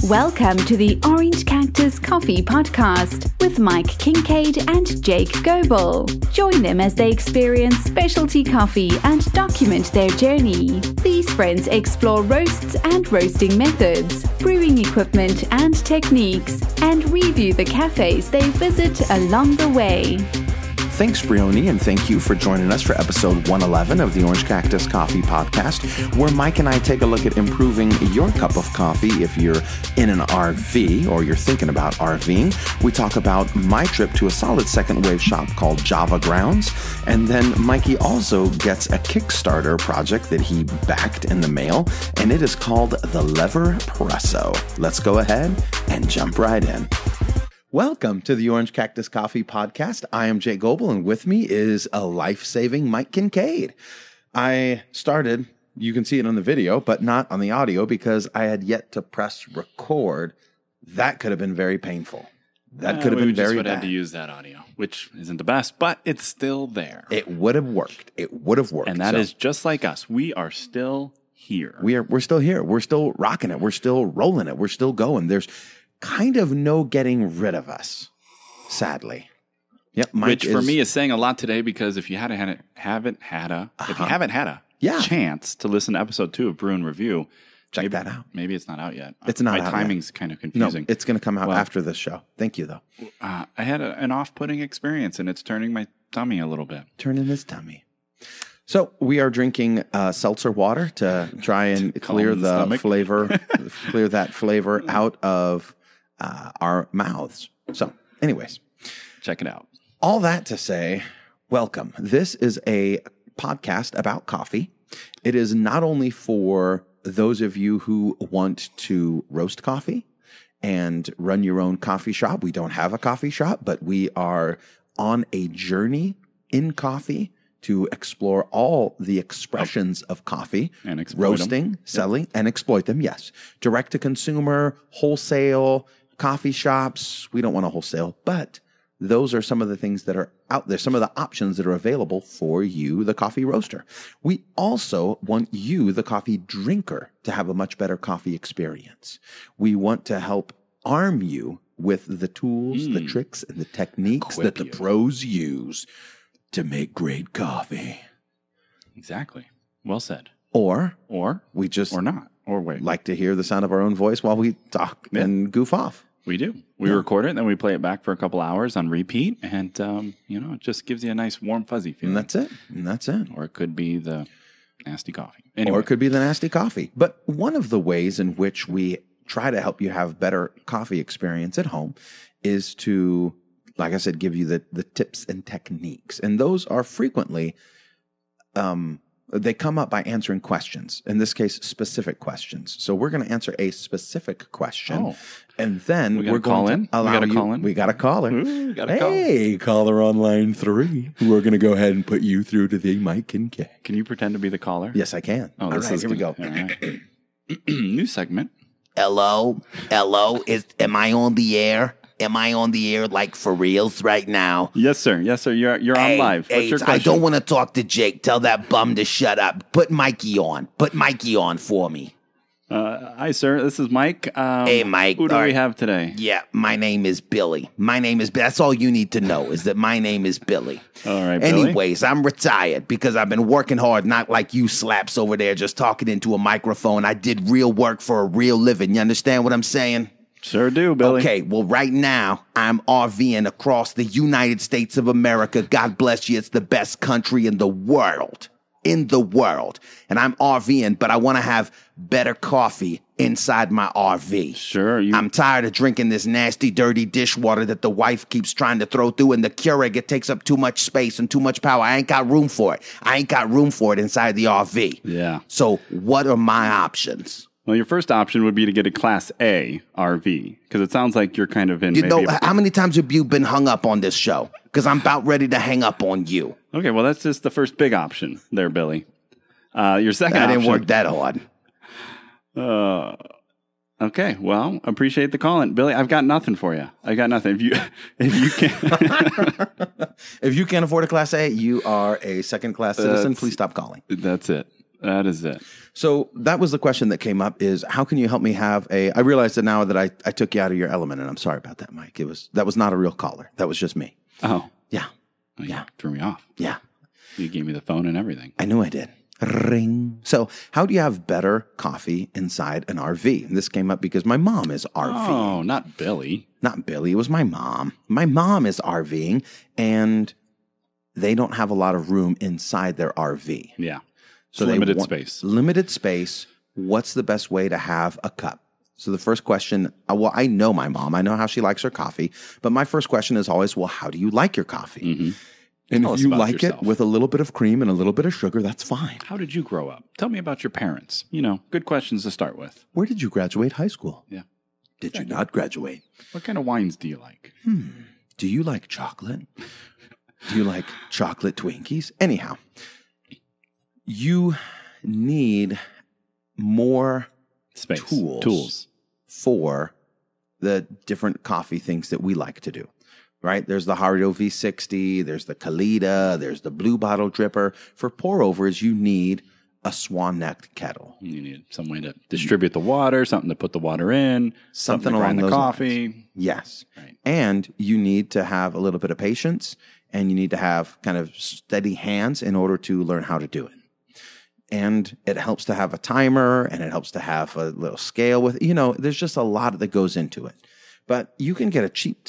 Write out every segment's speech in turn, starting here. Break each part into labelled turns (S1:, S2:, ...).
S1: Welcome to the Orange Cactus Coffee Podcast with Mike Kincaid and Jake Goebel. Join them as they experience specialty coffee and document their journey. These friends explore roasts and roasting methods, brewing equipment and techniques, and review the cafes they visit along the way.
S2: Thanks, Brioni, and thank you for joining us for episode 111 of the Orange Cactus Coffee Podcast, where Mike and I take a look at improving your cup of coffee if you're in an RV or you're thinking about RVing. We talk about my trip to a solid second wave shop called Java Grounds, and then Mikey also gets a Kickstarter project that he backed in the mail, and it is called the Leverpresso. Let's go ahead and jump right in. Welcome to the Orange Cactus Coffee Podcast. I am Jake Goebel, and with me is a life-saving Mike Kincaid. I started, you can see it on the video, but not on the audio because I had yet to press record. That could have been very painful. That could have been very bad. We would have had
S3: to use that audio, which isn't the best, but it's still there.
S2: It would have worked. It would have worked.
S3: And that is just like us. We are still here.
S2: We're still here. We're still rocking it. We're still rolling it. We're still going. There's kind of no getting rid of us, sadly. Yep,
S3: which for me is saying a lot today, because if you haven't had a chance to listen to episode 2 of Brew and Review,
S2: check that out.
S3: Maybe it's not out yet.
S2: It's not out.
S3: My timing's kind of confusing.
S2: No, it's going to come out after this show. Thank you, though.
S3: I had an off-putting experience, and it's turning my tummy a little bit.
S2: Turning his tummy. So we are drinking seltzer water to try and clear the flavor, clear that flavor out of our mouths. So, anyways,
S3: check it out.
S2: All that to say, welcome. This is a podcast about coffee. It is not only for those of you who want to roast coffee and run your own coffee shop. We don't have a coffee shop, but we are on a journey in coffee to explore all the expressions of coffee,
S3: and
S2: roasting, selling, and exploit them. Yes. Direct to consumer, wholesale, coffee shops. We don't want to wholesale, but those are some of the things that are out there, some of the options that are available for you, the coffee roaster. We also want you, the coffee drinker, to have a much better coffee experience. We want to help arm you with the tools, the tricks, and the techniques that the pros use to make great coffee.
S3: Exactly. Well said.
S2: Or
S3: we just or not. Or wait.
S2: Like to hear the sound of our own voice while we talk and goof off.
S3: We do. We record it, and then we play it back for a couple hours on repeat, and it just gives you a nice warm fuzzy feeling.
S2: And that's it.
S3: Or it could be the nasty coffee. Anyway.
S2: Or it could be the nasty coffee. But one of the ways in which we try to help you have better coffee experience at home is to, like I said, give you the tips and techniques. And those are frequently, they come up by answering questions. In this case, specific questions. So we're going to answer a specific question. And then we're going to allow you. We got a caller.
S3: Ooh,
S2: hey, caller on line 3. We're going to go ahead and put you through to the Mike Kincaid.
S3: Can you pretend to be the caller?
S2: Yes, I can.
S3: Oh,
S2: all right, here we go.
S3: Right. New segment.
S4: Hello? Am I on the air? Am I on the air, like, for reals right now?
S3: Yes, sir. You're on live. What's your question?
S4: I don't want to talk to Jake. Tell that bum to shut up. Put Mikey on. Put Mikey on for me.
S3: Hi, sir. This is Mike.
S4: Hey, Mike.
S3: Who do we have today?
S4: Yeah, my name is Billy. That's all you need to know, is that my name is Billy.
S3: All right, Billy.
S4: Anyways, I'm retired because I've been working hard, not like you slaps over there just talking into a microphone. I did real work for a real living. You understand what I'm saying?
S3: Sure do, Billy.
S4: Okay, well, right now, I'm RVing across the United States of America. God bless you. It's the best country in the world. And I'm RVing, but I want to have better coffee inside my RV.
S3: Sure.
S4: I'm tired of drinking this nasty, dirty dishwater that the wife keeps trying to throw through, and the Keurig, it takes up too much space and too much power. I ain't got room for it. I ain't got room for it inside the RV.
S3: Yeah.
S4: So what are my options?
S3: Well, your first option would be to get a Class A RV, because it sounds like you're kind of in.
S4: How many times have you been hung up on this show? Because I'm about ready to hang up on you.
S3: Okay, well, that's just the first big option there, Billy. Your second option.
S4: I didn't work that hard.
S3: Okay, well, appreciate the call-in. Billy, I've got nothing for you. I got nothing. If you can't
S2: if you can't afford a Class A, you are a second-class citizen. Please stop calling.
S3: That's it. That is it.
S2: So that was the question that came up is, how can you help me have I realized that now that I took you out of your element, and I'm sorry about that, Mike. That was not a real caller. That was just me.
S3: Oh.
S2: Yeah.
S3: Well,
S2: yeah.
S3: Threw me off.
S2: Yeah.
S3: You gave me the phone and everything.
S2: I knew I did. Ring. So how do you have better coffee inside an RV? And this came up because my mom is RVing.
S3: Oh, not Billy.
S2: Not Billy. It was my mom. My mom is RVing, and they don't have a lot of room inside their RV.
S3: Yeah.
S2: So
S3: limited space.
S2: Limited space. What's the best way to have a cup? So the first question, well, I know my mom. I know how she likes her coffee. But my first question is always, well, how do you like your coffee?
S3: Mm-hmm.
S2: And
S3: Tell
S2: if
S3: us
S2: you
S3: about
S2: like
S3: yourself.
S2: it with a little bit of cream and a little bit of sugar, that's fine.
S3: How did you grow up? Tell me about your parents. Good questions to start with.
S2: Where did you graduate high school?
S3: Yeah.
S2: Did you not graduate?
S3: What kind of wines do you like?
S2: Do you like chocolate? Do you like chocolate Twinkies? Anyhow, you need more
S3: Space.
S2: tools for the different coffee things that we like to do. Right? There's the Hario V60, there's the Kalita, there's the Blue Bottle Dripper. For pour-overs, you need a swan-necked kettle.
S3: You need some way to distribute the water, something to put the water in, something to
S2: along
S3: grind the
S2: those
S3: coffee.
S2: lines. Yes.
S3: Right.
S2: And you need to have a little bit of patience, and you need to have kind of steady hands in order to learn how to do it. And it helps to have a timer, and it helps to have a little scale with, there's just a lot that goes into it. But you can get a cheap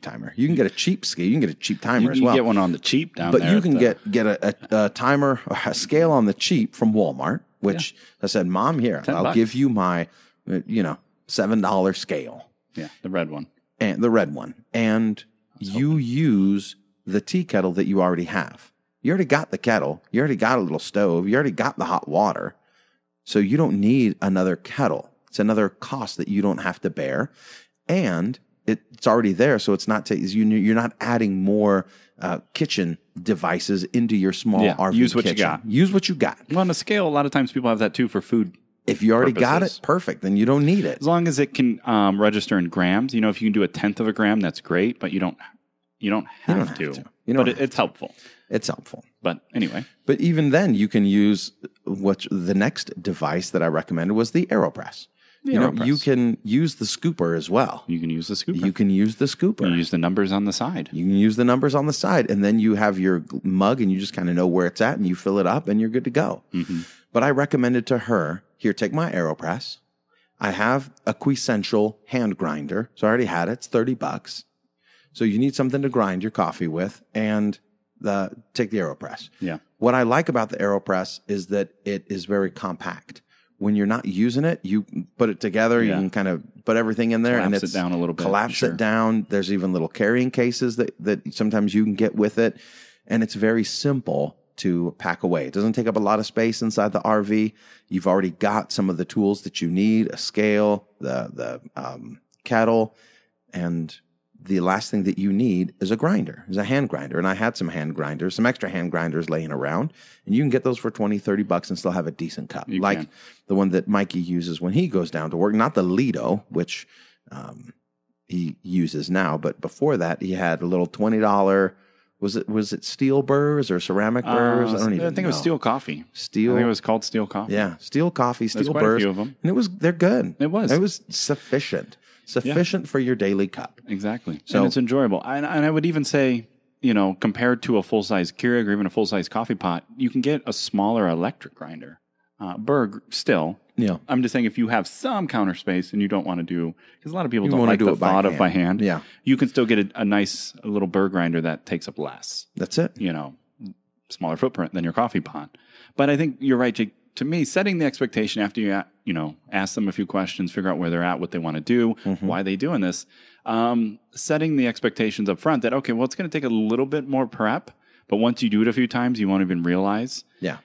S2: timer. You can get a cheap scale. You can get a cheap timer as well.
S3: You can get one on the cheap down
S2: but
S3: there.
S2: But you can get a timer, or a scale on the cheap from Walmart, which I said, Mom, here, I'll give you my, $7 scale.
S3: Yeah, the red one.
S2: And the red one. And you use the tea kettle that you already have. You already got the kettle. You already got a little stove. You already got the hot water. So you don't need another kettle. It's another cost that you don't have to bear. And it's already there, so it's not you're not adding more kitchen devices into your small RV
S3: use what
S2: kitchen.
S3: you got.
S2: Use what you got.
S3: Well, on a scale, a lot of times people have that too for food.
S2: If you already got
S3: purposes.
S2: it, perfect. Then you don't need it.
S3: As long as it can register in grams. If you can do 1/10 of a gram, that's great. But you don't have to. It's helpful.
S2: It's helpful.
S3: But anyway.
S2: But even then, you can use the next device that I recommended was the Aeropress.
S3: Aeropress.
S2: You can use the scooper as well.
S3: You can use the scooper.
S2: You can use the scooper.
S3: You can use the numbers on the side.
S2: You can use the numbers on the side, and then you have your mug, and you just kind of know where it's at, and you fill it up, and you're good to go.
S3: Mm-hmm.
S2: But I recommended to her, here, take my Aeropress. I have a Quessential hand grinder, so I already had it. It's $30. So you need something to grind your coffee with, and take the Aeropress.
S3: Yeah.
S2: What I like about the Aeropress is that it is very compact. When you're not using it, you put it together. You can kind of put everything in there,
S3: collapse it down a little bit.
S2: Collapse it down. There's even little carrying cases that sometimes you can get with it, and it's very simple to pack away. It doesn't take up a lot of space inside the RV. You've already got some of the tools that you need: a scale, the kettle, and the last thing that you need is a grinder, is a hand grinder. And I had some extra hand grinders laying around, and you can get those for $20, $30 and still have a decent cup.
S3: You
S2: like
S3: can.
S2: The one that Mikey uses when he goes down to work, not the Lido, which he uses now, but before that he had a little $20, was it steel burrs or ceramic burrs? I don't even know.
S3: I think it was steel coffee.
S2: Steel.
S3: I think it was called steel coffee.
S2: Yeah, steel coffee, steel
S3: There's quite
S2: burrs.
S3: a few of them.
S2: And they're good.
S3: It was.
S2: It was sufficient for your daily cup.
S3: Exactly.
S2: So,
S3: and it's enjoyable. And I would even say, compared to a full-size Keurig or even a full-size coffee pot, you can get a smaller electric grinder. Berg still.
S2: Yeah.
S3: I'm just saying if you have some counter space and you don't want to do, because a lot of people don't
S2: wanna
S3: like
S2: do
S3: the
S2: it by
S3: thought of
S2: hand.
S3: by hand.
S2: Yeah.
S3: You can still get a nice little Berg grinder that takes up less.
S2: That's it.
S3: Smaller footprint than your coffee pot. But I think you're right, Jake. To me, setting the expectation after you ask them a few questions, figure out where they're at, what they want to do, why they're doing this, setting the expectations up front that, okay, well, it's going to take a little bit more prep, but once you do it a few times, you won't even realize.
S2: Yeah.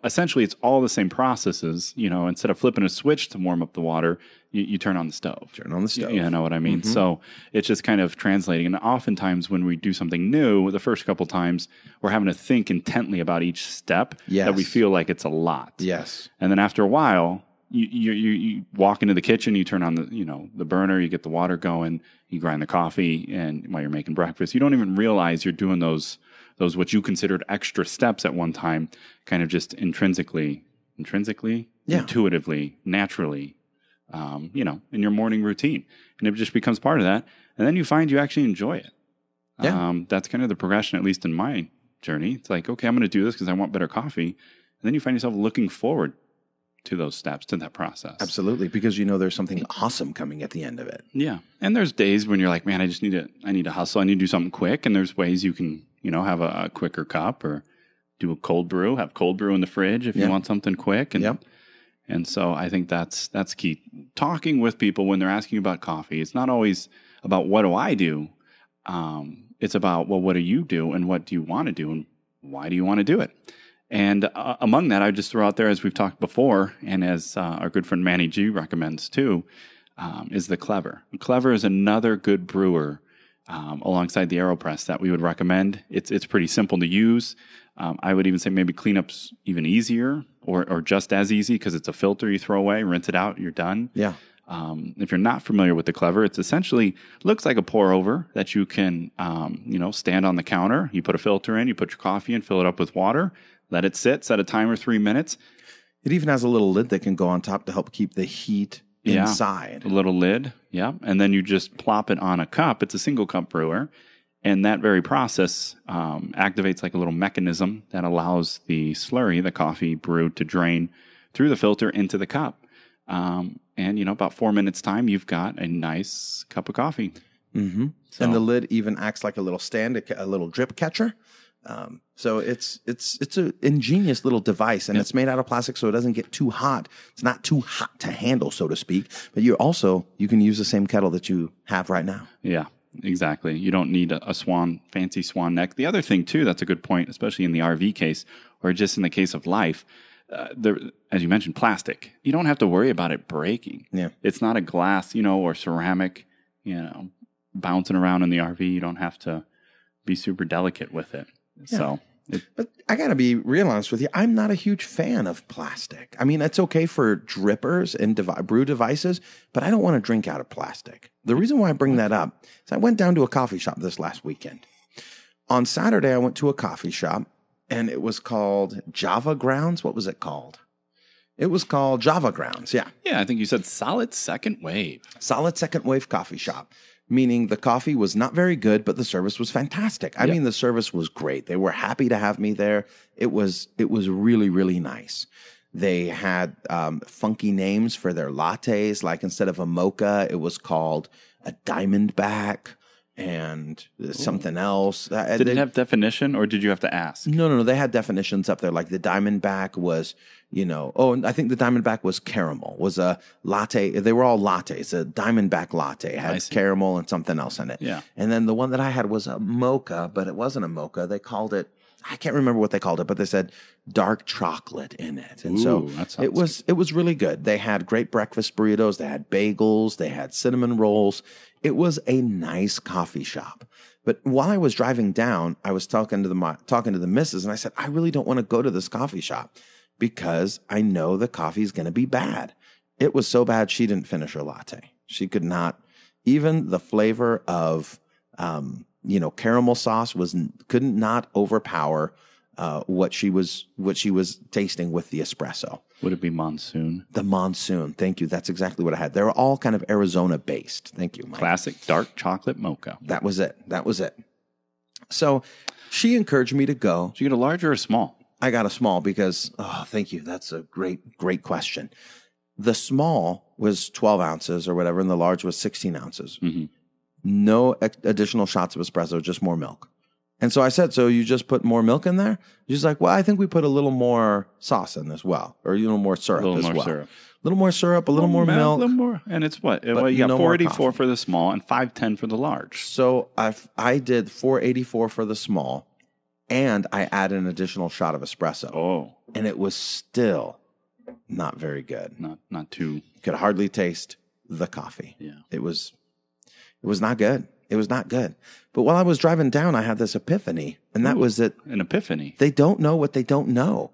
S3: Essentially, it's all the same processes. Instead of flipping a switch to warm up the water, you turn on the stove.
S2: Turn on the stove.
S3: You know what I mean? So it's just kind of translating. And oftentimes when we do something new, the first couple times, we're having to think intently about each step that we feel like it's a lot.
S2: Yes.
S3: And then after a while, you walk into the kitchen, you turn on the burner, you get the water going, you grind the coffee, and while you're making breakfast, you don't even realize you're doing those those what you considered extra steps at one time, kind of just intrinsically, intuitively, naturally, in your morning routine. And it just becomes part of that. And then you find you actually enjoy it.
S2: Yeah.
S3: That's kind of the progression, at least in my journey. It's like, okay, I'm going to do this because I want better coffee. And then you find yourself looking forward to those steps, to that process.
S2: Absolutely, because there's something awesome coming at the end of it.
S3: Yeah. And there's days when you're like, man, I need to hustle. I need to do something quick. And there's ways you can, have a quicker cup or do a cold brew, have cold brew in the fridge if you want something quick. And, and so I think that's key. Talking with people when they're asking about coffee, it's not always about what do I do? It's about, well, what do you do and what do you want to do and why do you want to do it? And among that, I would just throw out there, as we've talked before, and as our good friend Manny G recommends too, is the Clever. Clever is another good brewer alongside the Aeropress that we would recommend. It's pretty simple to use. I would even say maybe cleanup's even easier or just as easy because it's a filter you throw away, rinse it out, you're done.
S2: Yeah.
S3: If you're not familiar with the Clever, it's essentially looks like a pour over that you can, stand on the counter. You put a filter in, you put your coffee in, fill it up with water. Let it sit, set a timer 3 minutes.
S2: It even has a little lid that can go on top to help keep the heat inside.
S3: A little lid, and then you just plop it on a cup. It's a single cup brewer, and that very process activates like a little mechanism that allows the slurry, the coffee brew, to drain through the filter into the cup. And about 4 minutes time, you've got a nice cup of coffee.
S2: Mm-hmm. So. And the lid even acts like a little stand, a little drip catcher. So it's an ingenious little device, and it's made out of plastic, so it doesn't get too hot. It's not too hot to handle, so to speak. But you can use the same kettle that you have right now.
S3: Yeah, exactly. You don't need a fancy swan neck. The other thing too, that's a good point, especially in the RV case, or just in the case of life. As you mentioned, plastic. You don't have to worry about it breaking.
S2: Yeah,
S3: it's not a glass, or ceramic, bouncing around in the RV. You don't have to be super delicate with it. Yeah. So,
S2: but I got to be real honest with you. I'm not a huge fan of plastic. I mean, it's okay for drippers and brew devices, but I don't want to drink out of plastic. The reason why I bring that up is I went down to a coffee shop this last weekend. On Saturday, I went to a coffee shop, and it was called Java Grounds. What was it called? It was called Java Grounds, yeah.
S3: Yeah, I think you said Solid Second Wave.
S2: Solid Second Wave coffee shop. Meaning the coffee was not very good, but the service was fantastic. I mean, the service was great. They were happy to have me there. It was really, really nice. They had funky names for their lattes. Like instead of a mocha, it was called a Diamondback and something else.
S3: Did it have definition, or did you have to ask?
S2: No. They had definitions up there. Like the Diamondback was, I think the Diamondback was caramel, was a latte. They were all lattes. A Diamondback latte had caramel and something else in it.
S3: Yeah.
S2: And then the one that I had was a mocha, but it wasn't a mocha. They called it, I can't remember what they called it, but they said dark chocolate in it. And it was really good. They had great breakfast burritos. They had bagels. They had cinnamon rolls. It was a nice coffee shop. But while I was driving down, I was talking to the missus, and I said, I really don't want to go to this coffee shop because I know the coffee is going to be bad. It was so bad she didn't finish her latte. She could not, even the flavor of caramel sauce couldn't not overpower what she was tasting with the espresso.
S3: Would it be Monsoon?
S2: The Monsoon. Thank you. That's exactly what I had. They were all kind of Arizona based. Thank you, Mike.
S3: Classic dark chocolate mocha.
S2: That was it. So she encouraged me to go.
S3: Did you get a large or a small?
S2: I got a small because, thank you. That's a great question. The small was 12 ounces or whatever, and the large was 16 ounces. Mm-hmm. No additional shots of espresso, just more milk. And so I said, so you just put more milk in there? She's like, well, I think we put a little more sauce in as well, or a little more syrup as well. A little more syrup, a little more milk.
S3: A little more. And it's what? Well, you got $4.84 for the small and $5.10 for the large.
S2: So I did $4.84 for the small, and I added an additional shot of espresso.
S3: Oh.
S2: And it was still not very good.
S3: Not too.
S2: You could hardly taste the coffee.
S3: Yeah.
S2: It was not good. It was not good. But while I was driving down, I had this epiphany, and that was that
S3: an epiphany.
S2: They don't know what they don't know.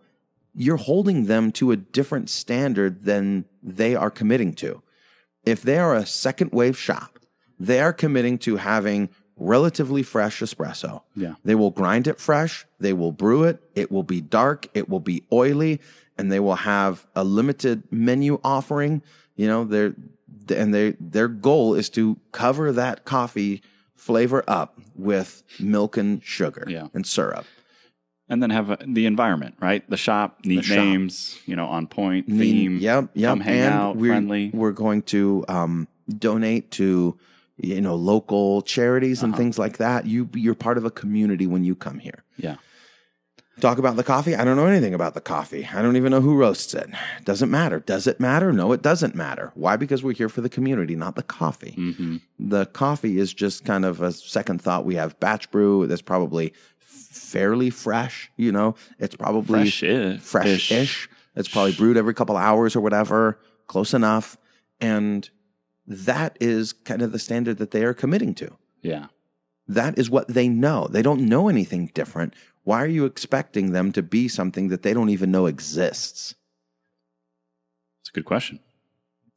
S2: You're holding them to a different standard than they are committing to. If they are a second wave shop, they are committing to having
S4: relatively fresh espresso.
S3: Yeah.
S4: They will grind it fresh. They will brew it. It will be dark. It will be oily, and they will have a limited menu offering. You know, their goal is to cover that coffee flavor up with milk and sugar and syrup.
S3: And then have the environment, right? The shop, neat names, you know, on point, theme.
S4: Yep.
S3: Come hang out, friendly.
S4: We're going to donate to, you know, local charities and things like that. You're part of a community when you come here.
S3: Yeah.
S4: Talk about the coffee. I don't know anything about the coffee. I don't even know who roasts it. Doesn't matter. Does it matter? No, it doesn't matter. Why? Because we're here for the community, not the coffee.
S3: Mm-hmm.
S4: The coffee is just kind of a second thought. We have batch brew that's probably fairly fresh. You know, it's probably fresh-ish. It's probably brewed every couple hours or whatever, close enough. And that is kind of the standard that they are committing to.
S3: Yeah.
S4: That is what they know. They don't know anything different. Why are you expecting them to be something that they don't even know exists?
S3: It's a good question.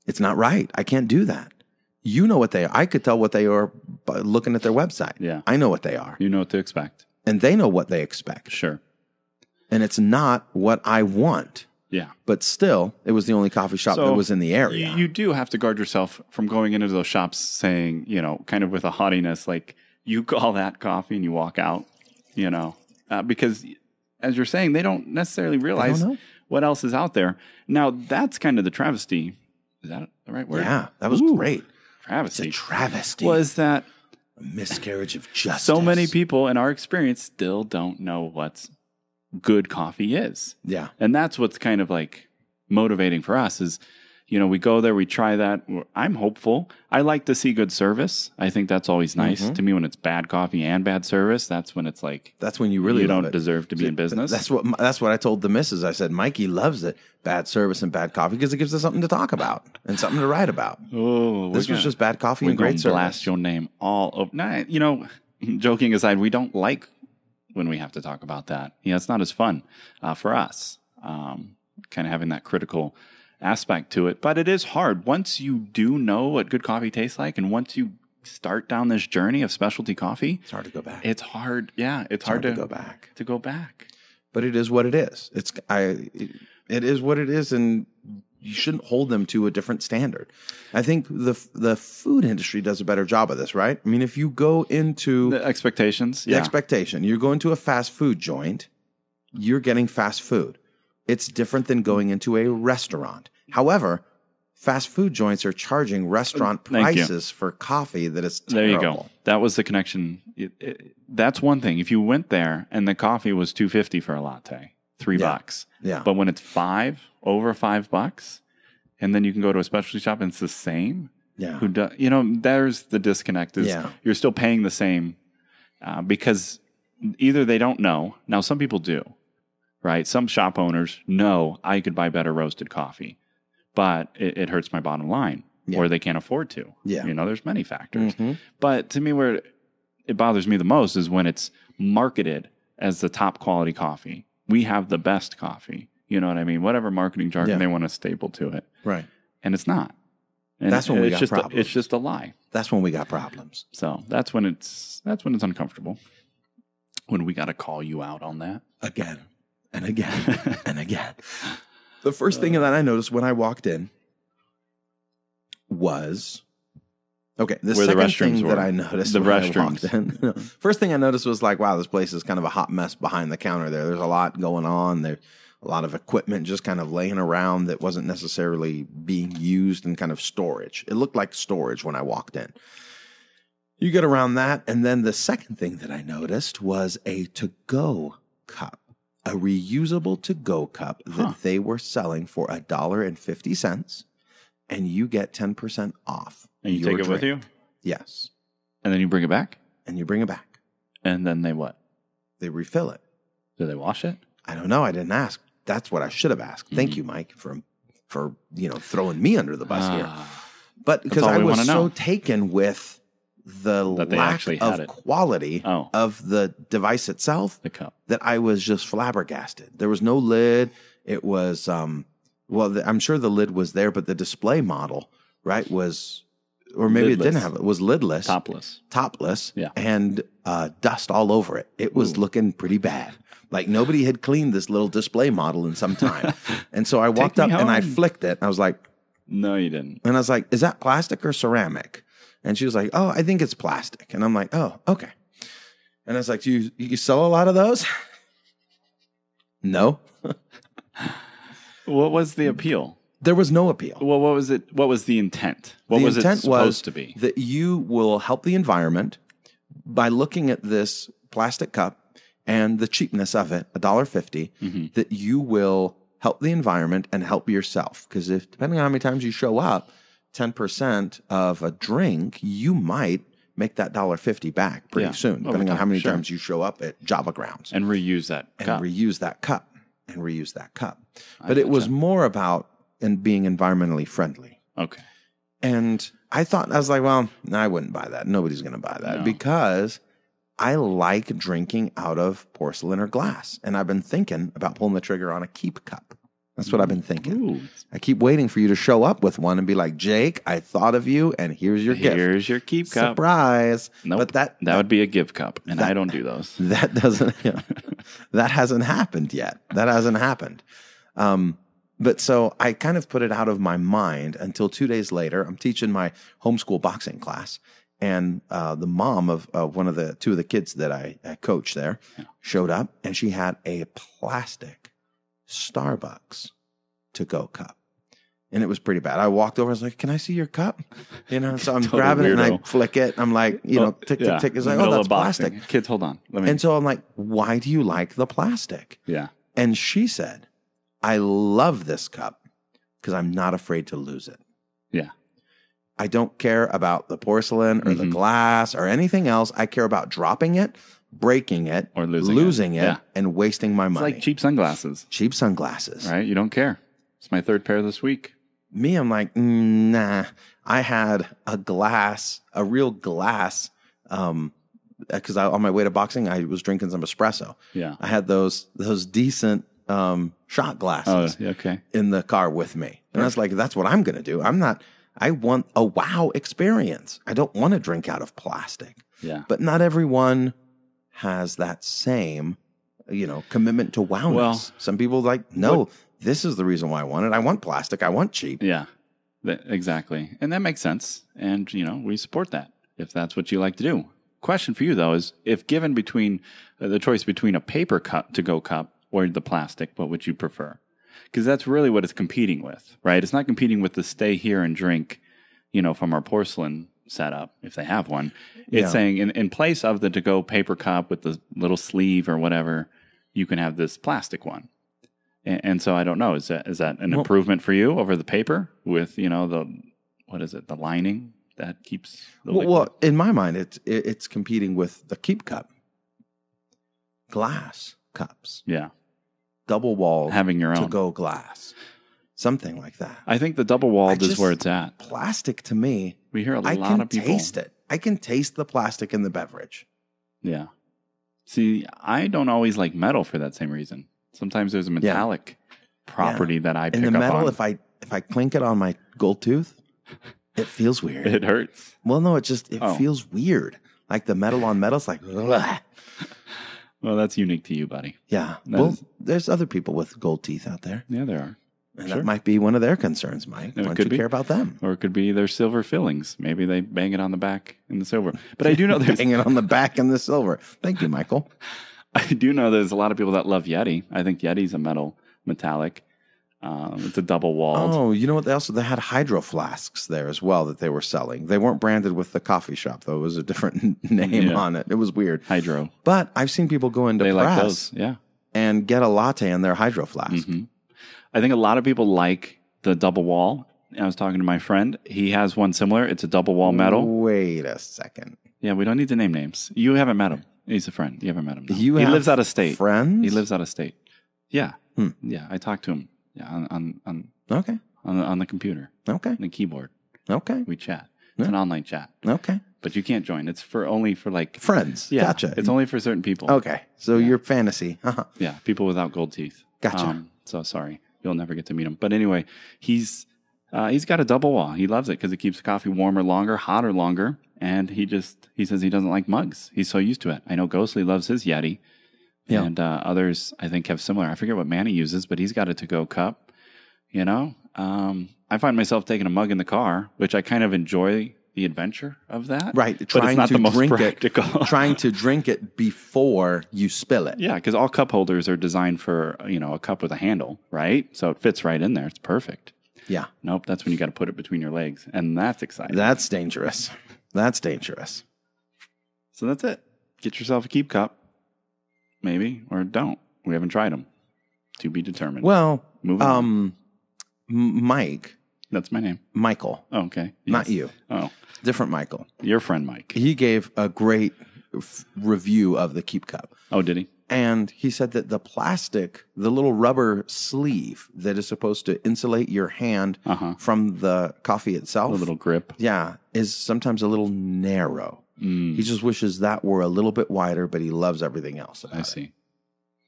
S4: It's not right. I can't do that. You know what they are. I could tell what they are by looking at their website.
S3: Yeah.
S4: I know what they are.
S3: You know what to expect.
S4: And they know what they expect.
S3: Sure.
S4: And it's not what I want.
S3: Yeah.
S4: But still, it was the only coffee shop that was in the area.
S3: You do have to guard yourself from going into those shops saying, you know, kind of with a haughtiness, like, you call that coffee and you walk out, you know, because as you're saying, they don't necessarily realize what else is out there. Now, that's kind of the travesty. Is that the right word?
S4: Yeah, that was great.
S3: Travesty.
S4: It's a travesty.
S3: Was that
S4: a miscarriage of justice.
S3: So many people in our experience still don't know what's good coffee is.
S4: Yeah.
S3: And that's what's kind of like motivating for us is, you know, we go there, we try that. I'm hopeful. I like to see good service. I think that's always nice. To me, when it's bad coffee and bad service, that's when it's like,
S4: that's when you really
S3: don't deserve to be in business.
S4: That's what I told the missus. I said, Mikey loves it. Bad service and bad coffee because it gives us something to talk about and something to write about.
S3: Oh,
S4: this was just bad coffee and great service.
S3: Blast your name all over. Nah, you know, joking aside, we don't like when we have to talk about that. You know, it's not as fun for us. Kind of having that critical aspect to it, but it is hard once you do know what good coffee tastes like, and once you start down this journey of specialty coffee,
S4: it's hard to go back.
S3: It's hard, yeah. It's hard to go back.
S4: But it is what it is. It is what it is, and you shouldn't hold them to a different standard. I think the food industry does a better job of this, right? I mean, if you go into
S3: the expectations,
S4: you go into a fast food joint, you're getting fast food. It's different than going into a restaurant. However, fast food joints are charging restaurant prices for coffee that is terrible.
S3: There you go. That was the connection. That's one thing. If you went there and the coffee was $2.50 for a latte, $3.
S4: Yeah.
S3: But when it's over $5, and then you can go to a specialty shop and it's the same.
S4: Yeah.
S3: You know, there's the disconnect. You're still paying the same because either they don't know. Now, some people do. Right? Some shop owners know I could buy better roasted coffee, but it hurts my bottom line, or they can't afford to.
S4: Yeah.
S3: You know, there's many factors. But to me, where it bothers me the most is when it's marketed as the top quality coffee. We have the best coffee. You know what I mean? Whatever marketing jargon they want to staple to it.
S4: Right.
S3: And it's not. And
S4: that's when we got problems.
S3: It's just a lie.
S4: That's when we got problems.
S3: So that's when it's uncomfortable. When we got to call you out on that.
S4: Again. And again, and again. The first thing that I noticed when I walked in was, the second thing that I noticed when I walked in. First thing I noticed was like, wow, this place is kind of a hot mess behind the counter there. There's a lot going on. There's a lot of equipment just kind of laying around that wasn't necessarily being used in kind of storage. It looked like storage when I walked in. You get around that, and then the second thing that I noticed was a to-go cup. A reusable to-go cup that they were selling for $1.50, and you get 10% off.
S3: And you take it with you?
S4: Yes.
S3: And then you bring it back?
S4: And you bring it back.
S3: And then they what?
S4: They refill it.
S3: Do they wash it?
S4: I don't know. I didn't ask. That's what I should have asked. Thank you, Mike, for throwing me under the bus here. But because I was so taken with the lack of quality of the device itself,
S3: the cup,
S4: that I was just flabbergasted. There was no lid. It was, I'm sure the lid was there, but the display model, right, was or maybe it
S3: Lidless.
S4: didn't have it was lidless,
S3: Topless. Yeah.
S4: and dust all over it. It was looking pretty bad. Like nobody had cleaned this little display model in some time. And so I walked up and I flicked it. I was like,
S3: no, you didn't.
S4: and I was like, is that plastic or ceramic? And she was like, oh, I think it's plastic. And I'm like, oh, okay. And I was like, you sell a lot of those? No.
S3: What was the appeal?
S4: There was no appeal.
S3: Well, what was it? What was the intent? What
S4: The
S3: was it
S4: intent
S3: supposed to be?
S4: that you will help the environment by looking at this plastic cup and the cheapness of it, $1.50, that you will help the environment and help yourself. Because if depending on how many times you show up, 10% of a drink, you might make that $1.50 back pretty soon, depending on how many times you show up at Java Grounds.
S3: And reuse that cup.
S4: And reuse that cup. But it was more about being environmentally friendly.
S3: Okay.
S4: And I was like, well, no, I wouldn't buy that. Nobody's going to buy that because I like drinking out of porcelain or glass. And I've been thinking about pulling the trigger on a keep cup. That's what I've been thinking.
S3: Ooh.
S4: I keep waiting for you to show up with one and be like, Jake, I thought of you, and here's your gift.
S3: Here's your keep cup.
S4: Surprise.
S3: Nope.
S4: But that
S3: would be a give cup, and I don't do those.
S4: That doesn't, that hasn't happened yet. That hasn't happened. But so I kind of put it out of my mind until 2 days later. I'm teaching my homeschool boxing class, and the mom of two of the kids that I coach there showed up, and she had a plastic Starbucks to-go cup. And it was pretty bad. I walked over, I was like, can I see your cup? So I'm grabbing it and I flick it. I'm like, tick, tick, tick. It's like, oh, that's plastic.
S3: Kids, hold on.
S4: And so I'm like, why do you like the plastic?
S3: Yeah.
S4: And she said, I love this cup because I'm not afraid to lose it.
S3: Yeah.
S4: I don't care about the porcelain or the glass or anything else. I care about dropping it, breaking it,
S3: or losing it,
S4: and wasting my money.
S3: It's like cheap sunglasses.
S4: Cheap sunglasses.
S3: Right? You don't care. It's my third pair this week.
S4: Me, I'm like, nah. I had a real glass, because on my way to boxing, I was drinking some espresso.
S3: Yeah.
S4: I had those decent shot glasses in the car with me. And I was like, that's what I'm going to do. I want a wow experience. I don't want to drink out of plastic.
S3: Yeah.
S4: But not everyone has that same, commitment to wowness. Well, some people are like, no, this is the reason why I want it. I want plastic. I want cheap.
S3: Yeah, exactly. And that makes sense. And, we support that if that's what you like to do. Question for you, though, is if given between the choice between a paper cup to-go cup or the plastic, what would you prefer? Because that's really what it's competing with, right? It's not competing with the stay here and drink, from our porcelain setup, if they have one. It's saying in place of the to-go paper cup with the little sleeve or whatever, you can have this plastic one. And so I don't know, is that an improvement for you over the paper with, the lining that keeps the liquid?
S4: Well, in my mind, it's competing with the keep cup. Glass cups.
S3: Yeah.
S4: Double walled,
S3: having your own
S4: to-go glass. Something like that.
S3: I think the double walled is where it's at.
S4: Plastic to me,
S3: we hear a lot of people.
S4: I can taste it. I can taste the plastic in the beverage.
S3: Yeah. See, I don't always like metal for that same reason. Sometimes there's a metallic property that I pick up on.
S4: In the metal, if I clink it on my gold tooth, it feels weird.
S3: It hurts.
S4: Well, no, it feels weird. Like the metal on metal, it's like, ugh.
S3: Well, that's unique to you, buddy.
S4: Yeah. There's other people with gold teeth out there.
S3: Yeah, there are.
S4: And that might be one of their concerns, Mike. Why don't you care about them?
S3: Or it could be their silver fillings. Maybe they bang it on the back in the silver. But I do know there's...
S4: Bang it on the back in the silver. Thank you, Michael.
S3: I do know there's a lot of people that love Yeti. I think Yeti's a metallic. It's a double walled.
S4: Oh, you know what? They had hydro flasks there as well that they were selling. They weren't branded with the coffee shop, though. It was a different name on it. It was weird.
S3: Hydro.
S4: But I've seen people go into press
S3: like those. Yeah.
S4: And get a latte in their hydro flask.
S3: Mm-hmm. I think a lot of people like the double wall. I was talking to my friend. He has one similar. It's a double wall metal.
S4: Wait a second.
S3: Yeah, we don't need to name names. You haven't met him. He's a friend. You haven't met him. No.
S4: He
S3: lives out of state.
S4: Friends?
S3: He lives out of state. Yeah. Yeah, I talked to him. Yeah, on the computer.
S4: Okay.
S3: On the keyboard.
S4: Okay.
S3: We chat. It's an online chat.
S4: Okay.
S3: But you can't join. It's only for like
S4: friends.
S3: Yeah.
S4: Gotcha.
S3: It's only for certain people.
S4: Okay. So your fantasy. Uh-huh.
S3: Yeah. People without gold teeth.
S4: Gotcha.
S3: So sorry. You'll never get to meet him. But anyway, he's He's got a double wall. He loves it because it keeps the coffee warmer longer, hotter longer. And he says he doesn't like mugs. He's so used to it. I know Ghostly loves his Yeti.
S2: Yeah.
S3: And others, I think, have similar. I forget what Manny uses, but he's got a to-go cup. You know? I find myself taking a mug in the car, which I kind of enjoy the adventure of that.
S2: Right.
S3: But it's not the most practical.
S2: Trying to drink it before you spill it.
S3: Yeah, because all cup holders are designed for, a cup with a handle, right? So it fits right in there. It's perfect.
S2: Yeah.
S3: Nope, that's when you got to put it between your legs. And that's exciting.
S2: That's dangerous. That's dangerous.
S3: So that's it. Get yourself a keep cup. Maybe, or don't. We haven't tried them. To be determined.
S2: Well,
S3: Moving on.
S2: Mike.
S3: That's my name.
S2: Michael.
S3: Oh, okay.
S2: Not you.
S3: Oh.
S2: Different Michael.
S3: Your friend Mike.
S2: He gave a great review of the Keep Cup.
S3: Oh, did he?
S2: And he said that the plastic, the little rubber sleeve that is supposed to insulate your hand from the coffee itself.
S3: A little grip.
S2: Yeah, is sometimes a little narrow. He just wishes that were a little bit wider, but he loves everything else about
S3: I see.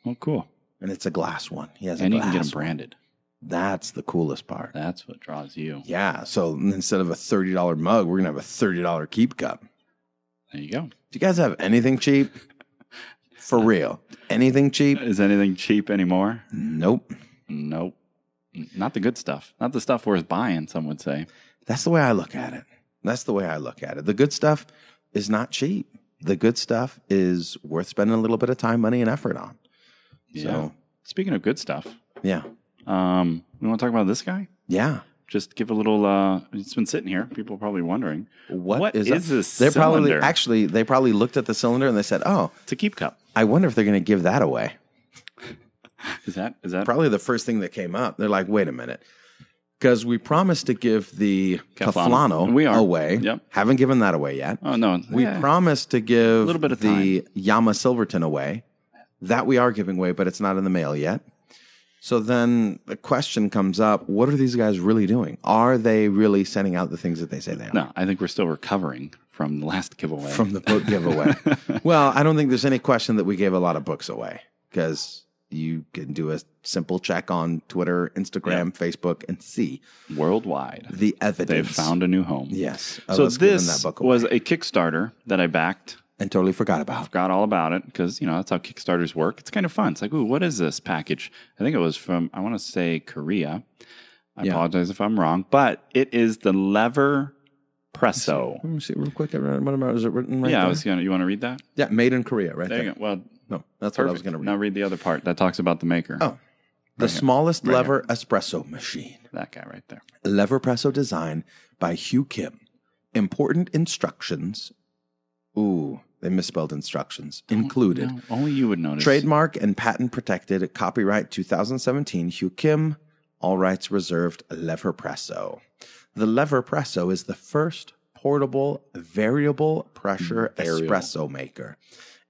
S3: Oh, cool.
S2: And it's a glass one. He has a
S3: and
S2: glass
S3: you can get them
S2: one.
S3: branded.
S2: That's the coolest part.
S3: That's what draws you.
S2: Yeah, so instead of a $30 mug, we're going to have a $30 Keep Cup.
S3: There you go.
S2: Do you guys have anything cheap? For real. Anything cheap?
S3: Is anything cheap anymore?
S2: Nope.
S3: Nope. Not the good stuff. Not the stuff worth buying, some would say.
S2: That's the way I look at it. The good stuff is not cheap. The good stuff is worth spending a little bit of time, money, and effort on.
S3: Yeah.
S2: So,
S3: speaking of good stuff,
S2: yeah.
S3: we want to talk about this guy?
S2: Yeah.
S3: Just give a little, it's been sitting here. People are probably wondering. What is this
S2: They
S3: cylinder?
S2: probably looked at the cylinder and they said, oh.
S3: It's a keep cup.
S2: I wonder if they're going to give that away.
S3: Is that
S2: Probably the first thing that came up. They're like, wait a minute. Because we promised to give the Keflano away.
S3: Yep.
S2: Haven't given that away yet.
S3: Oh, no.
S2: We promised to give
S3: a little bit of
S2: the Yama Silverton away. That we are giving away, but it's not in the mail yet. So then the question comes up, what are these guys really doing? Are they really sending out the things that they say they are?
S3: No, I think we're still recovering from the last giveaway.
S2: From the book giveaway. Well, I don't think there's any question that we gave a lot of books away because you can do a simple check on Twitter, Instagram, Facebook, and see
S3: worldwide
S2: the evidence.
S3: They've found a new home.
S2: Yes.
S3: So this was a Kickstarter that I backed.
S2: And totally forgot about.
S3: Forgot all about it because, that's how Kickstarters work. It's kind of fun. It's like, ooh, what is this package? I think it was from, I want to say Korea. I apologize if I'm wrong, but it is the Leverpresso.
S2: Let me see real quick. What is it written right there?
S3: You want to read that?
S2: Yeah, made in Korea, right
S3: there. You go. Well,
S2: no, that's what I was going to read.
S3: Now read the other part that talks about the maker.
S2: Oh, the smallest lever espresso machine.
S3: That guy right there.
S2: Leverpresso design by Hugh Kim. Important instructions. Ooh, they misspelled instructions. Included.
S3: No, only you would notice.
S2: Trademark and patent protected. Copyright 2017. Hugh Kim. All rights reserved. Leverpresso. The Leverpresso is the first portable variable pressure espresso maker.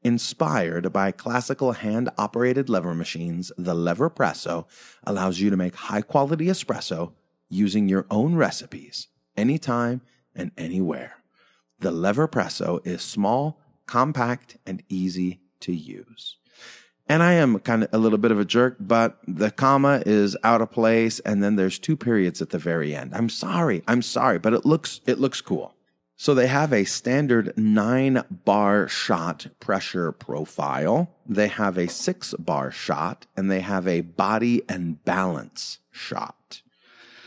S2: Inspired by classical hand-operated lever machines, the Leverpresso allows you to make high-quality espresso using your own recipes, anytime and anywhere. The Leverpresso is small, compact, and easy to use. And I am kind of a little bit of a jerk, but the comma is out of place, and then there's 2 periods at the very end. I'm sorry, but it looks cool. So they have a standard 9-bar shot pressure profile. They have a 6-bar shot, and they have a body and balance shot.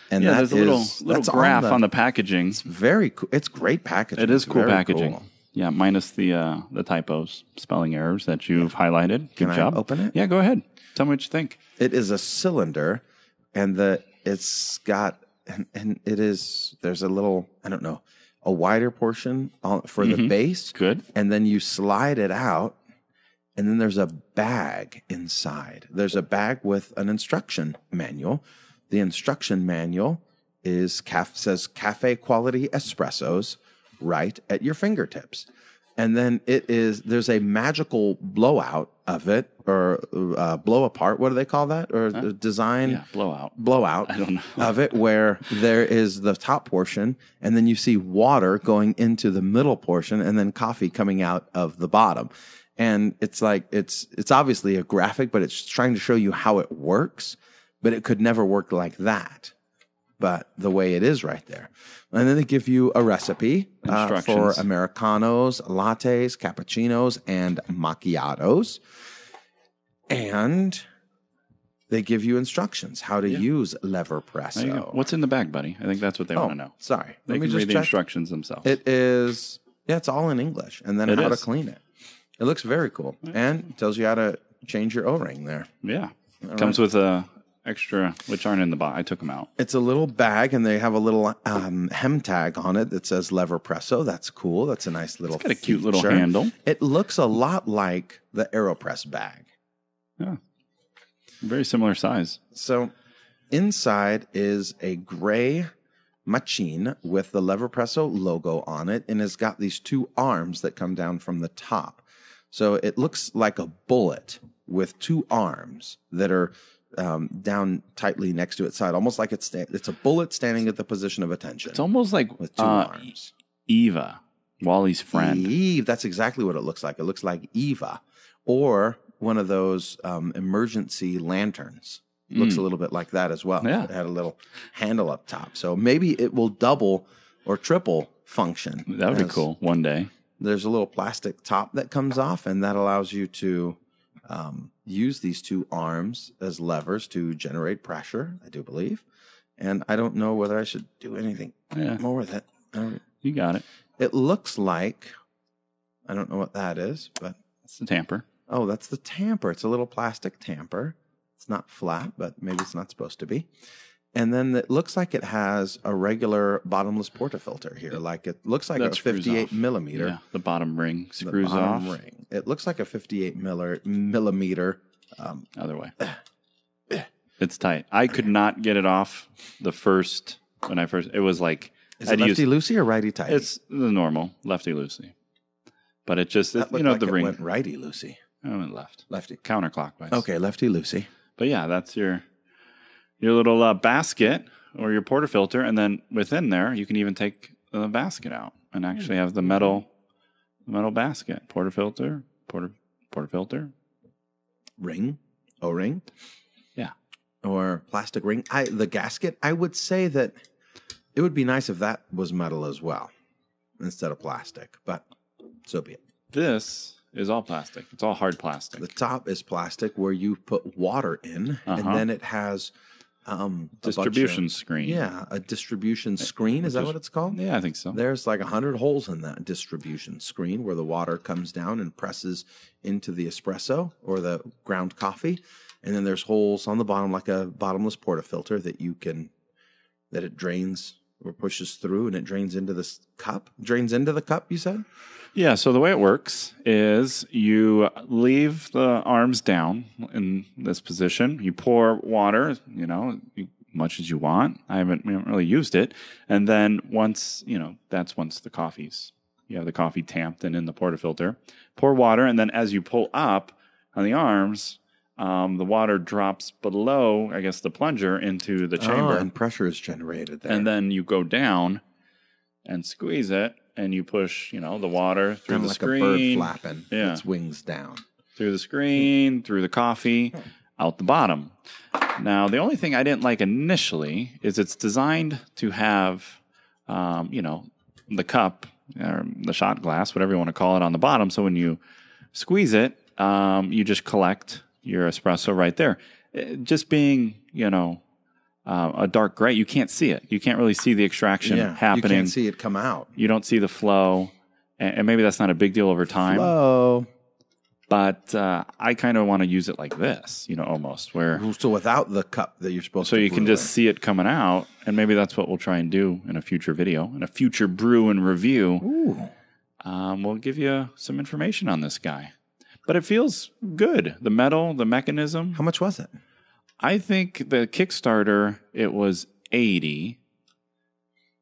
S2: And
S3: there's a little graph on the packaging.
S2: It's very cool. It's great packaging.
S3: It is cool packaging.
S2: Cool.
S3: Yeah, minus the typos, spelling errors that you've highlighted. Good job.
S2: I open it?
S3: Yeah, go ahead. Tell me what you think.
S2: It is a cylinder, and there's a little, I don't know, a wider portion for the base.
S3: Good.
S2: And then you slide it out, and then there's a bag inside. There's a bag with an instruction manual. The instruction manual says cafe quality espressos right at your fingertips. And then there's a magical blowout of it, or blow apart. What do they call that? Or the design?
S3: Yeah, blowout.
S2: Blowout.
S3: I don't know.
S2: Of it, where there is the top portion, and then you see water going into the middle portion, and then coffee coming out of the bottom. And it's like, it's obviously a graphic, but it's trying to show you how it works, but it could never work like that. but the way it is right there. And then they give you a recipe for
S3: Instructions.
S2: Americanos, lattes, cappuccinos, and macchiatos. And they give you instructions how to use
S3: There you go.
S2: Leverpresso.
S3: What's in the bag, buddy? I think that's what they want to know.
S2: Sorry.
S3: They
S2: Let me
S3: can
S2: just
S3: read the
S2: check.
S3: instructions themselves.
S2: It is, it's all in English. And then
S3: It
S2: how
S3: is.
S2: to clean it. It looks very cool. And tells you how to change your O-ring there.
S3: Yeah. Comes with a extra, which aren't in the box. I took them out.
S2: It's a little bag, and they have a little hem tag on it that says Leverpresso. That's cool. That's a nice little
S3: Got a cute little
S2: feature.
S3: handle.
S2: It looks a lot like the Aeropress bag.
S3: Yeah. Very similar size.
S2: So inside is a gray machine with the Leverpresso logo on it, and it's got these two arms that come down from the top. So it looks like a bullet with two arms that are down tightly next to its side, almost like it's a bullet standing at the position of attention.
S3: It's almost like
S2: with two arms.
S3: Eva, Wally's friend.
S2: Eve, that's exactly what it looks like. It looks like Eva, or one of those emergency lanterns. Looks a little bit like that as well.
S3: Yeah.
S2: It had a little handle up top. So maybe it will double or triple function.
S3: That would be cool one day.
S2: There's a little plastic top that comes off, and that allows you to use these two arms as levers to generate pressure, I do believe. And I don't know whether I should do anything more with it.
S3: You got it.
S2: It looks like, I don't know what that is, but
S3: It's the tamper.
S2: oh, that's the tamper. It's a little plastic tamper. It's not flat, but maybe it's not supposed to be. And then it looks like it has a regular bottomless portafilter here. Like it looks like
S3: That
S2: a
S3: screws
S2: 58
S3: off.
S2: millimeter.
S3: Yeah, the bottom ring
S2: The
S3: screws
S2: bottom
S3: off.
S2: ring. It looks like a 58 millimeter.
S3: Other way. It's tight. I could not get it off the first, when I first, it was like,
S2: Is it lefty loosey or righty tighty?
S3: it's the normal lefty loosey. But it just,
S2: that
S3: you
S2: looked
S3: know,
S2: like
S3: the
S2: it
S3: ring.
S2: went righty loosey.
S3: I went left.
S2: Lefty.
S3: Counterclockwise.
S2: Okay, lefty loosey.
S3: But yeah, that's your little basket or your portafilter, and then within there you can even take the basket out and actually have the metal basket, portafilter, portafilter.
S2: Ring, O-ring.
S3: Yeah.
S2: Or plastic ring. The gasket, I would say that it would be nice if that was metal as well instead of plastic, but so be it.
S3: This is all plastic. It's all hard plastic.
S2: The top is plastic where you put water in, and then it has
S3: Distribution screen.
S2: Yeah, a distribution screen. Is that what it's called?
S3: Yeah, I think so.
S2: There's like 100 holes in that distribution screen where the water comes down and presses into the espresso or the ground coffee. And then there's holes on the bottom like a bottomless portafilter that it drains or pushes through, and it drains into this cup. Drains into the cup, you said?
S3: Yeah, so the way it works is you leave the arms down in this position. You pour water, much as you want. We haven't really used it. And then once you have the coffee tamped and in the portafilter, pour water, and then as you pull up on the arms, the water drops below, I guess, the plunger into the chamber.
S2: And pressure is generated there.
S3: And then you go down and squeeze it, and you push, the water through
S2: kind
S3: the
S2: of like
S3: screen.
S2: a bird flapping
S3: Yeah.
S2: its wings down.
S3: Through the screen, through the coffee, out the bottom. Now, the only thing I didn't like initially is it's designed to have, the cup or the shot glass, whatever you want to call it, on the bottom. So when you squeeze it, you just collect your espresso right there. Just being, a dark gray, you can't see it. You can't really see the extraction happening.
S2: You can't see it come out.
S3: You don't see the flow. And maybe that's not a big deal over time.
S2: Flow.
S3: But I kind of want to use it like this, almost where.
S2: So without the cup that you're supposed
S3: So
S2: to
S3: you can
S2: brew
S3: just see it coming out, and maybe that's what we'll try and do in a future video, in a future brew and review.
S2: Ooh.
S3: We'll give you some information on this guy. But it feels good. The metal, the mechanism.
S2: How much was it?
S3: I think the Kickstarter, it was $80.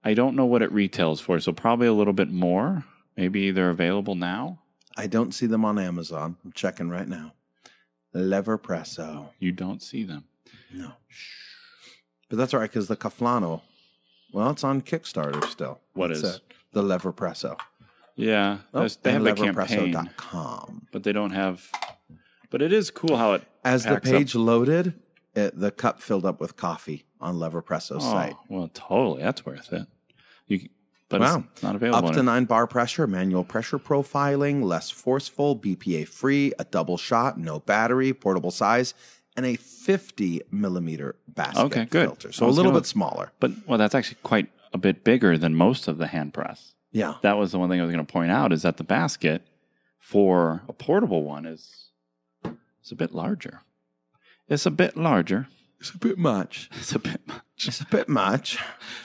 S3: I don't know what it retails for, so probably a little bit more. Maybe they're available now.
S2: I don't see them on Amazon. I'm checking right now. Leverpresso.
S3: You don't see them.
S2: No. But that's all right, because the Caflano, well, it's on Kickstarter still.
S3: What
S2: What's
S3: is?
S2: it? The Leverpresso.
S3: Yeah. They have the campaign,
S2: Leverpresso.com.
S3: but they don't have... But it is cool how it
S2: As the
S3: packs up.
S2: page loaded, the cup filled up with coffee
S4: on Leverpresso's site.
S3: Well, totally. That's worth it. But
S4: Wow.
S3: it's not available.
S4: Up to 9 bar pressure, manual pressure profiling, less forceful, BPA free, a double shot, no battery, portable size, and a 50 millimeter basket filter. So a little bit smaller.
S3: But, well, that's actually quite a bit bigger than most of the hand press.
S4: Yeah.
S3: That was the one thing I was going to point out, is that the basket for a portable one is a bit larger. It's a bit larger.
S4: It's a bit much.
S3: It's a bit much.
S4: It's a bit much.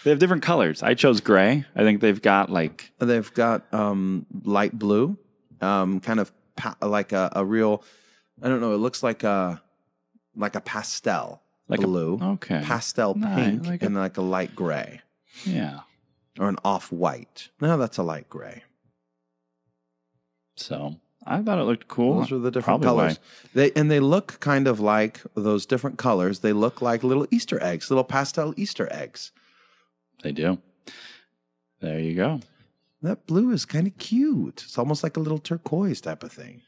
S3: They have different colors. I chose gray. I think they've got like...
S4: They've got light blue, kind of like a real, I don't know, it looks like a pastel blue. Pastel pink, and like a light gray.
S3: Yeah.
S4: Or an off-white. No, that's a light gray.
S3: So I thought it looked cool.
S4: Those are the different colors. They look kind of like those different colors. They look like little Easter eggs, little pastel Easter eggs.
S3: They do. There you go.
S4: That blue is kind of cute. It's almost like a little turquoise type of thing.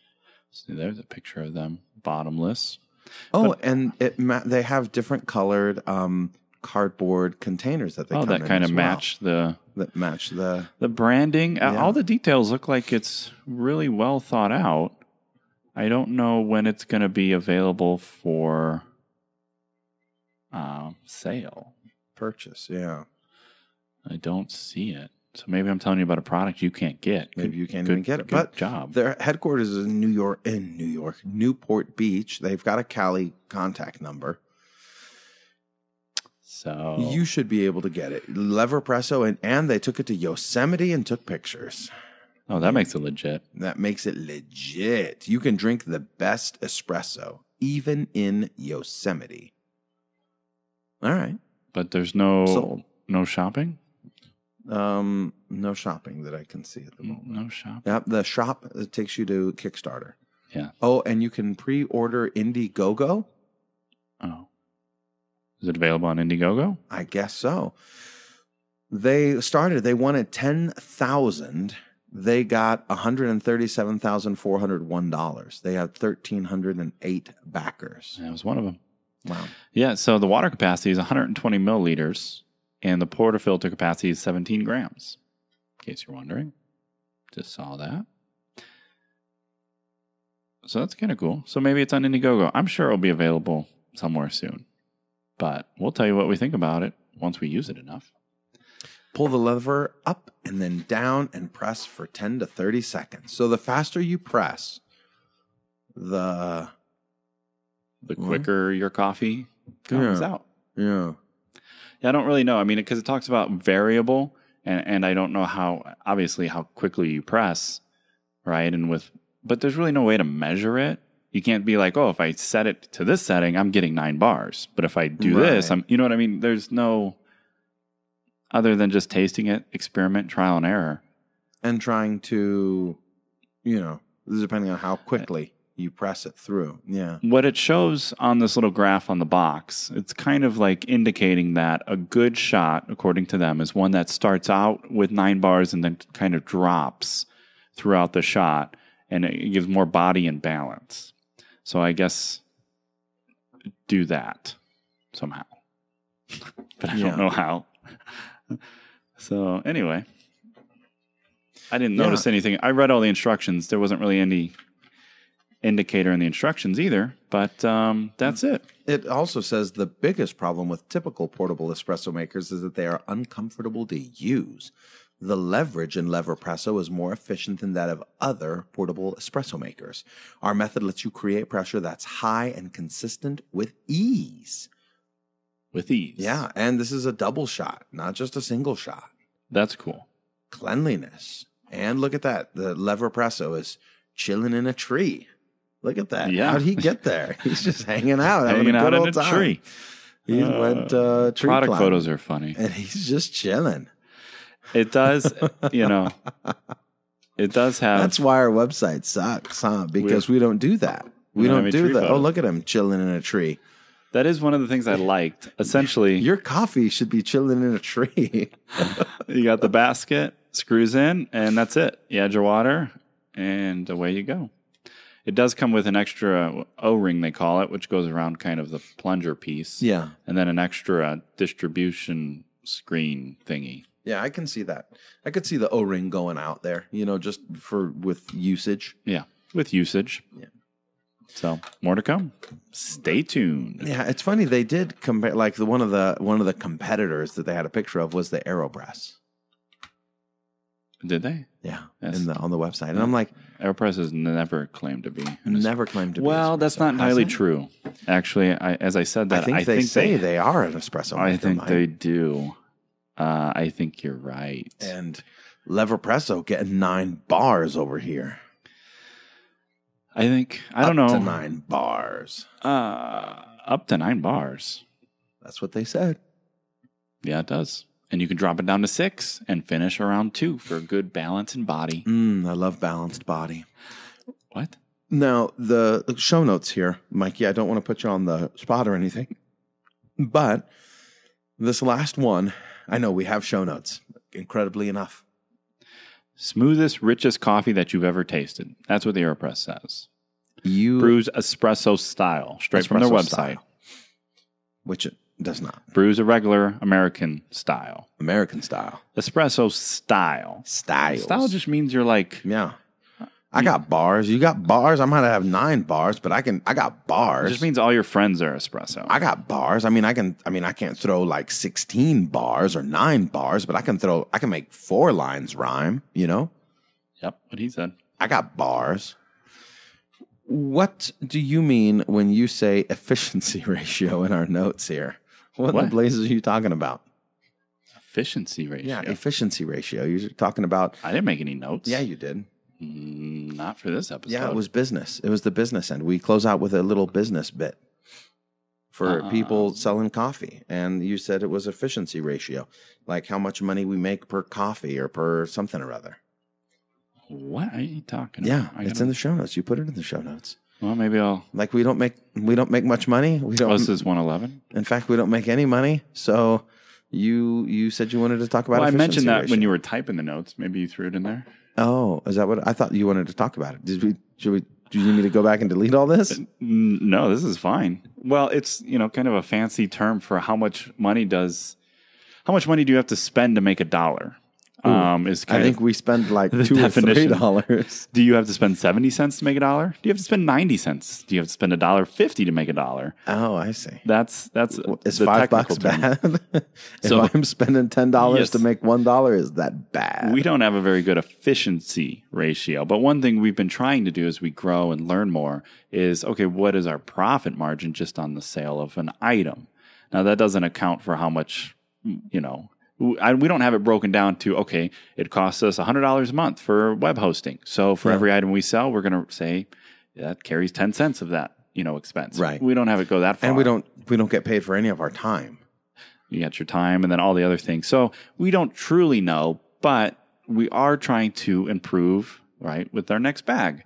S3: See, there's a picture of them, bottomless.
S4: Oh, and they have different colored cardboard containers that they come in
S3: that kind of match the branding.
S4: Yeah.
S3: All the details look like it's really well thought out. I don't know when it's going to be available for sale.
S4: Purchase, yeah.
S3: I don't see it. So maybe I'm telling you about a product you can't get.
S4: Maybe you can't even get it. But
S3: job.
S4: Their headquarters is in Newport Beach. They've got a Cali contact number.
S3: So
S4: you should be able to get it. Leverpresso, and they took it to Yosemite and took pictures.
S3: Oh, that makes it legit.
S4: That makes it legit. You can drink the best espresso, even in Yosemite. All right.
S3: But there's no shopping?
S4: No shopping that I can see at the moment.
S3: No shopping?
S4: Yep, the shop takes you to Kickstarter.
S3: Yeah.
S4: Oh, and you can pre-order Indiegogo.
S3: Oh. Is it available on Indiegogo?
S4: I guess so. They wanted 10,000. They got $137,401. They had 1,308 backers.
S3: That was one of them.
S4: Wow.
S3: Yeah, so the water capacity is 120 milliliters, and the portafilter capacity is 17 grams. In case you're wondering. Just saw that. So that's kind of cool. So maybe it's on Indiegogo. I'm sure it'll be available somewhere soon. But we'll tell you what we think about it once we use it enough.
S4: Pull the lever up and then down and press for 10 to 30 seconds. So the faster you press, the
S3: quicker your coffee comes out.
S4: Yeah.
S3: I don't really know. I mean, because it talks about variable, and I don't know how quickly you press, right? But there's really no way to measure it. You can't be like, oh, if I set it to this setting, I'm getting 9 bars. But if I do this, you know what I mean? There's no, other than just tasting it, experiment, trial and error.
S4: And trying to, depending on how quickly you press it through. Yeah.
S3: What it shows on this little graph on the box, it's kind of like indicating that a good shot, according to them, is one that starts out with 9 bars and then kind of drops throughout the shot, and it gives more body and balance. So I guess do that somehow. But I don't know how. So anyway, I didn't notice anything. I read all the instructions. There wasn't really any indicator in the instructions either, but that's it.
S4: It also says the biggest problem with typical portable espresso makers is that they are uncomfortable to use. The leverage in Leverpresso is more efficient than that of other portable espresso makers. Our method lets you create pressure that's high and consistent with ease.
S3: With ease.
S4: Yeah, and this is a double shot, not just a single shot.
S3: That's cool.
S4: Cleanliness. And look at that. The Leverpresso is chilling in a tree. Look at that.
S3: Yeah.
S4: How'd he get there? He's just hanging out.
S3: Hanging out in a tree.
S4: He went tree
S3: product
S4: climbing.
S3: Photos are funny.
S4: And he's just chilling.
S3: It does, it does have...
S4: That's why our website sucks, huh? Because we don't do that. We don't do that. Oh, look at him chilling in a tree.
S3: That is one of the things I liked. Essentially...
S4: Your coffee should be chilling in a tree.
S3: You got the basket, screws in, and that's it. You add your water, and away you go. It does come with an extra O-ring, they call it, which goes around kind of the plunger piece.
S2: Yeah.
S3: And then an extra distribution screen thingy.
S2: Yeah, I can see that. I could see the O-ring going out there, just with usage.
S3: Yeah, with usage.
S2: Yeah.
S3: So more to come. Stay tuned.
S2: Yeah, it's funny they did compare. Like one of the competitors that they had a picture of was the Aeropress.
S3: Did they?
S2: Yeah,
S3: Yes.
S2: on the website, and I'm like,
S3: Aeropress has never claimed to be.
S2: Never claimed to be.
S3: Well, that's not entirely true. Actually, as I said that,
S2: I think they are an espresso maker.
S3: I think they do. I think you're right.
S2: And Leverpresso getting 9 bars over here.
S3: I don't know.
S2: Up to 9 bars.
S3: Up to 9 bars.
S2: That's what they said.
S3: Yeah, it does. And you can drop it down to 6 and finish around 2 for a good balance and body.
S2: I love balanced body.
S3: What?
S2: Now, the show notes here, Mikey, I don't want to put you on the spot or anything, but this last one, I know we have show notes, incredibly enough.
S3: Smoothest, richest coffee that you've ever tasted. That's what the Aeropress says.
S2: You
S3: Brews espresso style, straight from their
S2: espresso
S3: website.
S2: style, which it does not.
S3: Brews a regular American style.
S2: American style.
S3: Espresso style.
S2: Styles.
S3: Style just means you're like,
S2: Yeah. I got bars. You got bars. I might have 9 bars, but I got
S3: it
S2: bars.
S3: just means all your friends are espresso.
S2: I got bars. I can't throw like 16 bars or 9 bars, but I can make 4 lines rhyme,
S3: Yep, what he said.
S2: I got bars. What do you mean when you say efficiency ratio in our notes here? What in the blazes are you talking about?
S3: Efficiency ratio.
S2: Yeah, efficiency ratio. You're talking about.
S3: I didn't make any notes.
S2: Yeah, you did.
S3: Not for this episode.
S2: Yeah, it was business. It was the business end. We close out with a little business bit for people selling coffee. And you said it was efficiency ratio, like how much money we make per coffee or per something or other.
S3: What are you talking
S2: Yeah,
S3: about?
S2: it's in the show notes. You put it in the show notes.
S3: Well, maybe I'll.
S2: Like we don't make much money. We don't.
S3: This is 111.
S2: In fact, we don't make any money. So you said you wanted to talk about.
S3: Well, I
S2: efficiency
S3: mentioned that
S2: ratio.
S3: when you were typing the notes. Maybe you threw it in there.
S2: Oh, is that what I thought you wanted to talk about it? Do you need me to go back and delete all this?
S3: No, this is fine. Well, it's kind of a fancy term for how much money do you have to spend to make $1? I
S2: think we spend like $2
S3: definition.
S2: or $3.
S3: Do you have to spend 70 cents to make $1? Do you have to spend 90 cents? Do you have to spend $1.50 to make $1?
S2: Oh, I see.
S3: That's
S2: Is
S3: the
S2: $5
S3: technical term.
S2: bad? If
S3: So-
S2: I'm spending $10
S3: Yes.
S2: to make $1, is that bad?
S3: We don't have a very good efficiency ratio, but one thing we've been trying to do as we grow and learn more is, okay, what is our profit margin just on the sale of an item? Now, that doesn't account for how much, we don't have it broken down to, okay, it costs us $100 a month for web hosting. So for every item we sell, we're going to say that carries 10 cents of that, expense.
S2: Right.
S3: We don't have it go that far.
S2: And we don't get paid for any of our time.
S3: You got your time and then all the other things. So we don't truly know, but we are trying to improve, right, with our next bag.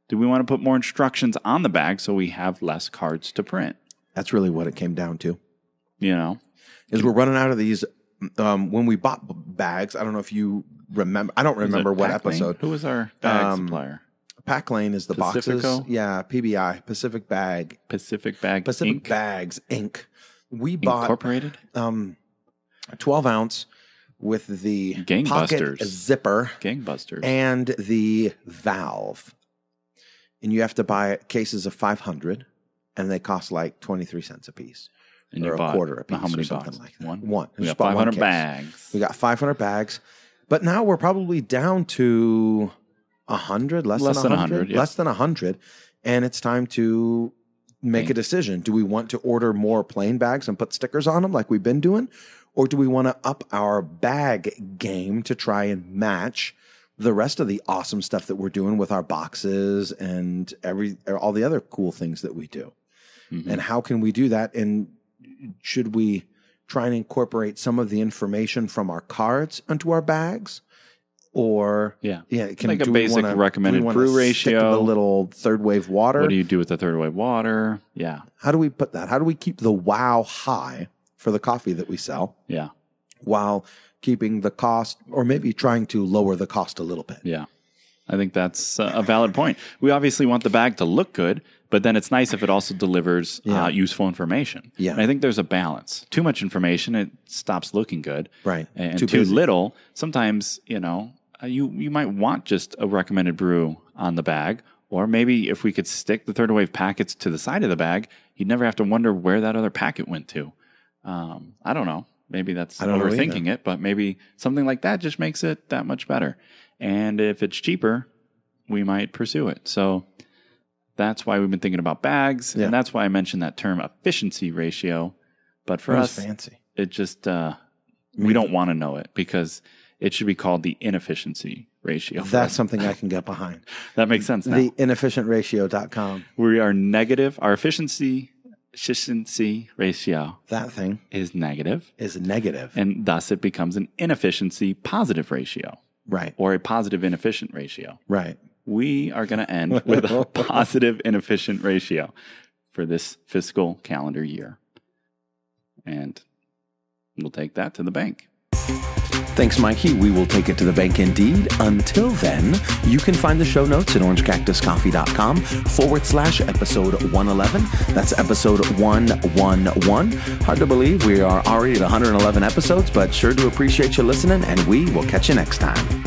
S3: Do we want to put more instructions on the bag so we have less cards to print?
S2: That's really what it came down to.
S3: Is
S2: we're running out of these. When we bought bags, I don't know if you remember. I don't remember what episode.
S3: Who was our bag supplier?
S2: Pack Lane is the
S3: Pacifico?
S2: boxes. Yeah, PBI, Pacific Bag.
S3: Pacific Bags
S2: Inc. We bought
S3: Incorporated?
S2: 12 ounce with the
S3: Gangbusters.
S2: pocket zipper
S3: Gangbusters.
S2: and the valve. And you have to buy cases of 500, and they cost like 23 cents a piece.
S3: And
S2: or
S3: you
S2: a
S3: bought
S2: quarter a piece
S3: how many
S2: or something
S3: boxes?
S2: like that.
S3: One. We
S2: Just
S3: got
S2: bought one
S3: 500
S2: case.
S3: bags.
S2: We got 500 bags. But now we're probably down to 100, less than 100.
S3: Yeah.
S2: Less than 100. And it's time to make a decision. Do we want to order more plain bags and put stickers on them like we've been doing? Or do we want to up our bag game to try and match the rest of the awesome stuff that we're doing with our boxes and all the other cool things that we do? Mm-hmm. And how can we do that? And should we try and incorporate some of the information from our cards into our bags? Or
S3: like a basic recommended brew ratio,
S2: stick to the little third wave water.
S3: What do you do with the third wave water? Yeah.
S2: How do we put that? How do we keep the wow high for the coffee that we sell?
S3: Yeah.
S2: While keeping the cost, or maybe trying to lower the cost a little bit.
S3: Yeah. I think that's a valid point. We obviously want the bag to look good, but then it's nice if it also delivers useful information.
S2: Yeah.
S3: And I think there's a balance. Too much information, it stops looking good.
S2: Right.
S3: And too little, sometimes, you might want just a recommended brew on the bag. Or maybe if we could stick the third wave packets to the side of the bag, you'd never have to wonder where that other packet went to. I don't know. Maybe that's overthinking it, but maybe something like that just makes it that much better. And if it's cheaper, we might pursue it. So that's why we've been thinking about bags. Yeah. And that's why I mentioned that term efficiency ratio. But for us, fancy. It just, we don't want to know it because it should be called the inefficiency ratio.
S2: That's something I can get behind.
S3: That makes sense now.
S2: The inefficientratio.com.
S3: We are negative. Our efficiency ratio.
S2: That thing.
S3: Is negative.
S2: And
S3: thus it becomes an inefficiency positive ratio.
S2: Right.
S3: Or a positive inefficient ratio.
S2: Right.
S3: We are going to end with a positive inefficient ratio for this fiscal calendar year. And we'll take that to the bank.
S2: Thanks, Mikey. We will take it to the bank indeed. Until then, you can find the show notes at orangecactuscoffee.com/episode 111. That's episode 111. Hard to believe we are already at 111 episodes, but sure do appreciate you listening, and we will catch you next time.